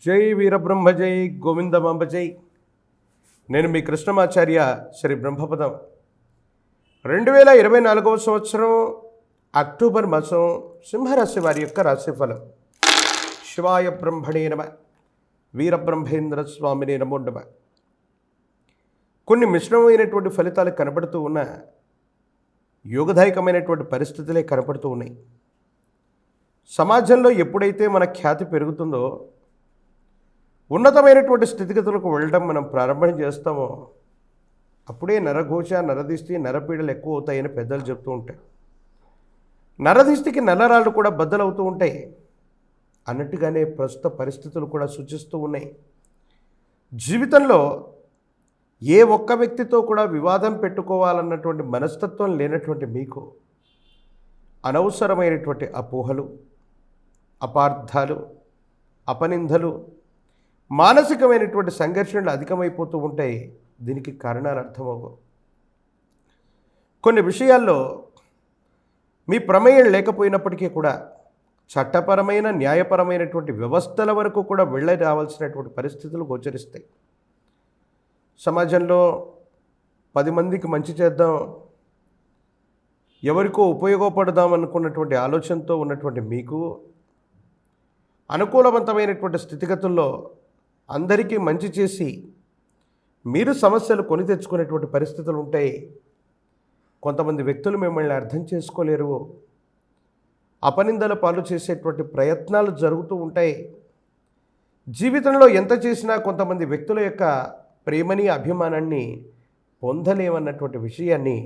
జై వీరబ్రహ్మ జై గోవిందమాంబ జై. నేను మీ కృష్ణమాచార్య శ్రీ బ్రహ్మపదం. 2024 సంవత్సరం అక్టోబర్ మాసం సింహరాశి వారి యొక్క రాశిఫలం. శివాయ బ్రహ్మణే నమ, వీరబ్రహ్మేంద్ర స్వామినే నమో నమ. కొన్ని మిశ్రమమైనటువంటి ఫలితాలు కనబడుతూ ఉన్న యోగదాయకమైనటువంటి పరిస్థితులే కనపడుతూ ఉన్నాయి. సమాజంలో ఎప్పుడైతే మన ఖ్యాతి పెరుగుతుందో, ఉన్నతమైనటువంటి స్థితిగతులకు వెళ్ళడం మనం ప్రారంభం చేస్తామో, అప్పుడే నరఘోష, నరదిష్టి, నరపీడలు ఎక్కువ అవుతాయని పెద్దలు చెప్తూ ఉంటాయి. నరదిష్టికి నల్లరాళ్ళు కూడా బద్దలవుతూ ఉంటాయి అన్నట్టుగానే ప్రస్తుత పరిస్థితులు కూడా సూచిస్తూ ఉన్నాయి. జీవితంలో ఏ ఒక్క వ్యక్తితో కూడా వివాదం పెట్టుకోవాలన్నటువంటి మనస్తత్వం లేనటువంటి మీకు అనవసరమైనటువంటి అపోహలు, అపార్థాలు, అపనిందలు, మానసికమైనటువంటి సంఘర్షణలు అధికమైపోతూ ఉంటాయి. దీనికి కారణాలు అర్థమవ్వవు. కొన్ని విషయాల్లో మీ ప్రమేయం లేకపోయినప్పటికీ కూడా చట్టపరమైన, న్యాయపరమైనటువంటి వ్యవస్థల వరకు కూడా వెళ్ళి రావాల్సినటువంటి పరిస్థితులు గోచరిస్తాయి. సమాజంలో 10 మందికి మంచి చేద్దాం, ఎవరికో ఉపయోగపడదాం అనుకున్నటువంటి ఆలోచనతో ఉన్నటువంటి మీకు అనుకూలవంతమైనటువంటి స్థితిగతుల్లో అందరికీ మంచి చేసి మీరు సమస్యలు కొని తెచ్చుకునేటువంటి పరిస్థితులు ఉంటాయి. కొంతమంది వ్యక్తులు మిమ్మల్ని అర్థం చేసుకోలేరు, అపనిందల పాలు చేసేటువంటి ప్రయత్నాలు జరుగుతూ ఉంటాయి. జీవితంలో ఎంత చేసినా కొంతమంది వ్యక్తుల యొక్క ప్రేమని, అభిమానాన్ని పొందలేమన్నటువంటి విషయాన్ని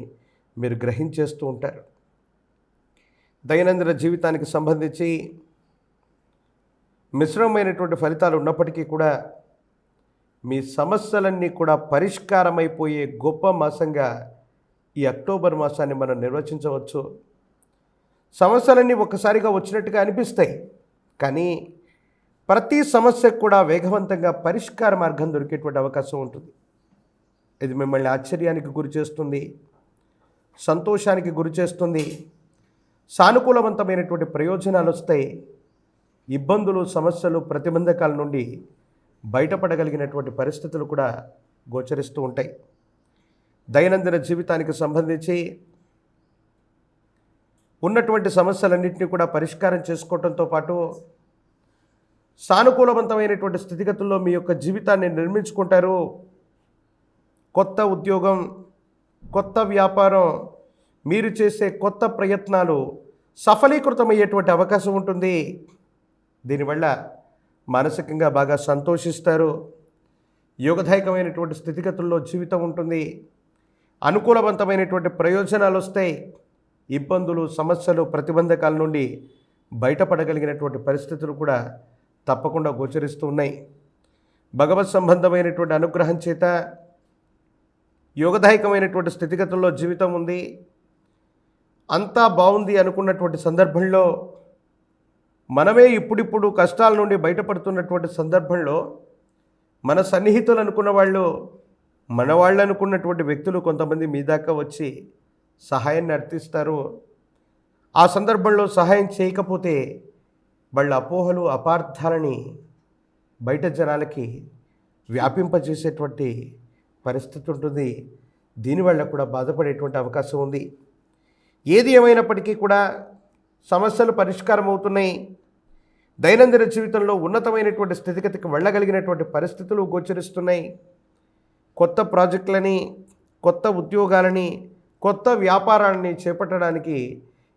మీరు గ్రహించేస్తూ ఉంటారు. దైనందిన జీవితానికి సంబంధించి మిశ్రమమైనటువంటి ఫలితాలు ఉన్నప్పటికీ కూడా మీ సమస్యలన్నీ కూడా పరిష్కారమైపోయే గొప్ప మాసంగా ఈ అక్టోబర్ మాసాన్ని మనం నిర్వచించవచ్చు. సమస్యలన్నీ ఒక్కసారిగా వచ్చినట్టుగా అనిపిస్తాయి, కానీ ప్రతి సమస్యకు కూడా వేగవంతంగా పరిష్కార మార్గం దొరికేటువంటి అవకాశం ఉంటుంది. ఇది మిమ్మల్ని ఆశ్చర్యానికి గురి చేస్తుంది, సంతోషానికి గురి చేస్తుంది. సానుకూలవంతమైనటువంటి ప్రయోజనాలు వస్తాయి. ఇబ్బందులు, సమస్యలు, ప్రతిబంధకాల నుండి బయటపడగలిగినటువంటి పరిస్థితులు కూడా గోచరిస్తూ ఉంటాయి. దైనందిన జీవితానికి సంబంధించి ఉన్నటువంటి సమస్యలన్నింటినీ కూడా పరిష్కారం చేసుకోవడంతో పాటు సానుకూలవంతమైనటువంటి స్థితిగతుల్లో మీ యొక్క జీవితాన్ని నిర్మించుకుంటారు. కొత్త ఉద్యోగం, కొత్త వ్యాపారం, మీరు చేసే కొత్త ప్రయత్నాలు సఫలీకృతమయ్యేటువంటి అవకాశం ఉంటుంది. దీనివల్ల మానసికంగా బాగా సంతోషిస్తారు. యోగదాయకమైనటువంటి స్థితిగతుల్లో జీవితం ఉంటుంది. అనుకూలవంతమైనటువంటి ప్రయోజనాలు వస్తాయి. ఇబ్బందులు, సమస్యలు, ప్రతిబంధకాల నుండి బయటపడగలిగినటువంటి పరిస్థితులు కూడా తప్పకుండా గోచరిస్తూ ఉన్నాయి. భగవత్ సంబంధమైనటువంటి అనుగ్రహం చేత యోగదాయకమైనటువంటి స్థితిగతుల్లో జీవితం ఉంది. అంతా బాగుంది అనుకున్నటువంటి సందర్భంలో, మనమే ఇప్పుడిప్పుడు కష్టాల నుండి బయటపడుతున్నటువంటి సందర్భంలో మన సన్నిహితులు అనుకున్న వాళ్ళు, మన వాళ్ళు అనుకున్నటువంటి వ్యక్తులు కొంతమంది మీ దాకా వచ్చి సహాయాన్ని అర్థిస్తారు. ఆ సందర్భంలో సహాయం చేయకపోతే వాళ్ళ అపోహలు, అపార్థాలని బయట జనాలకి వ్యాపింపజేసేటువంటి పరిస్థితి ఉంటుంది. దీనివల్ల కూడా బాధపడేటువంటి అవకాశం ఉంది. ఏది ఏమైనప్పటికీ కూడా సమస్యలు పరిష్కారం అవుతున్నాయి. దైనందిన జీవితంలో ఉన్నతమైనటువంటి స్థితిగతికి వెళ్ళగలిగినటువంటి పరిస్థితులు గోచరిస్తున్నాయి. కొత్త ప్రాజెక్టులని, కొత్త ఉద్యోగాలని, కొత్త వ్యాపారాలని చేపట్టడానికి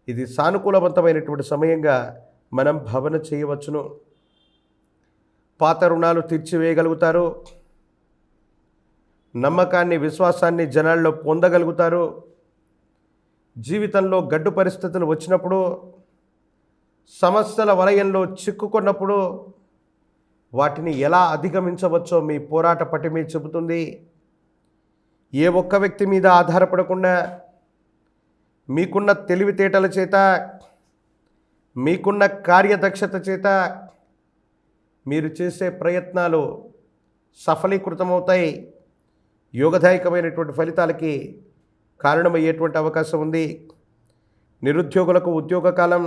ఇది సానుకూలవంతమైనటువంటి సమయంగా మనం భావన చేయవచ్చును. పాత రుణాలు తీర్చివేయగలుగుతారు. నమ్మకాన్ని, విశ్వాసాన్ని జనాల్లో పొందగలుగుతారు. జీవితంలో గడ్డు పరిస్థితులు వచ్చినప్పుడు, సమస్యల వలయంలో చిక్కుకున్నప్పుడు వాటిని ఎలా అధిగమించవచ్చో మీ పోరాట పటిమే చెబుతుంది. ఏ ఒక్క వ్యక్తి మీద ఆధారపడకుండా మీకున్న తెలివితేటల చేత, మీకున్న కార్యదక్షత చేత మీరు చేసే ప్రయత్నాలు సఫలీకృతమవుతాయి. యోగదాయకమైనటువంటి ఫలితాలకి కారణమయ్యేటువంటి అవకాశం ఉంది. నిరుద్యోగులకు ఉద్యోగ కాలం,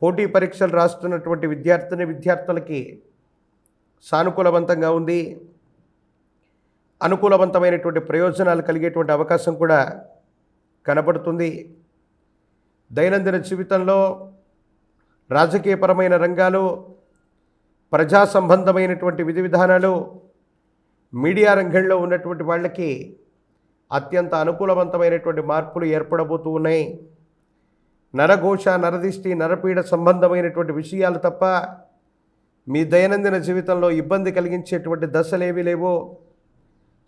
పోటీ పరీక్షలు రాస్తున్నటువంటి విద్యార్థులకి సానుకూలవంతంగా ఉంది. అనుకూలవంతమైనటువంటి ప్రయోజనాలు కలిగేటువంటి అవకాశం కూడా కనబడుతుంది. దైనందిన జీవితంలో రాజకీయపరమైన రంగాలు, ప్రజా సంబంధమైనటువంటి విధి విధానాలు, మీడియా రంగంలో ఉన్నటువంటి వాళ్ళకి అత్యంత అనుకూలవంతమైనటువంటి మార్పులు ఏర్పడబోతూ ఉన్నాయి. నరఘోష, నరదిష్టి, నరపీడ సంబంధమైనటువంటి విషయాలు తప్ప మీ దైనందిన జీవితంలో ఇబ్బంది కలిగించేటువంటి దశలేవీ లేవు.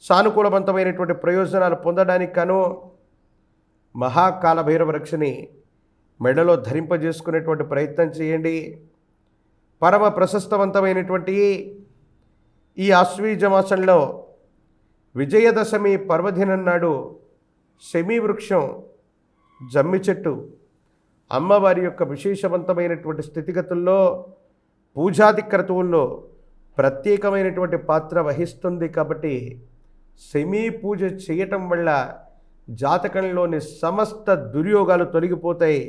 సానుకూలవంతమైనటువంటి ప్రయోజనాలు పొందడానికి గాను మహాకాల భైరవ రక్షని మెడలో ధరింపజేసుకునేటువంటి ప్రయత్నం చేయండి. పరమ ప్రశస్తవంతమైనటువంటి ఈ ఆశ్వీజ మాసంలో విజయదశమి పర్వదినం నాడు శమీ వృక్షం, జమ్మి చెట్టు అమ్మవారి యొక్క విశేషవంతమైనటువంటి స్థితిగతుల్లో, పూజాది క్రతువుల్లో ప్రత్యేకమైనటువంటి పాత్ర వహిస్తుంది. కాబట్టి శమీ పూజ చేయటం వల్ల జాతకంలోని సమస్త దుర్యోగాలు తొలగిపోతాయి.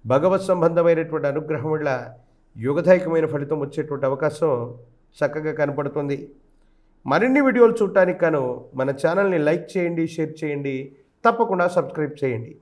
భగవత్ సంబంధమైనటువంటి అనుగ్రహం వల్ల యుగదాయకమైన ఫలితం వచ్చేటువంటి అవకాశం చక్కగా కనపడుతుంది. మరిన్ని వీడియోలు చూడటానికి గాను మన ఛానల్ని లైక్ చేయండి, షేర్ చేయండి, తప్పకుండా సబ్స్క్రైబ్ చేయండి.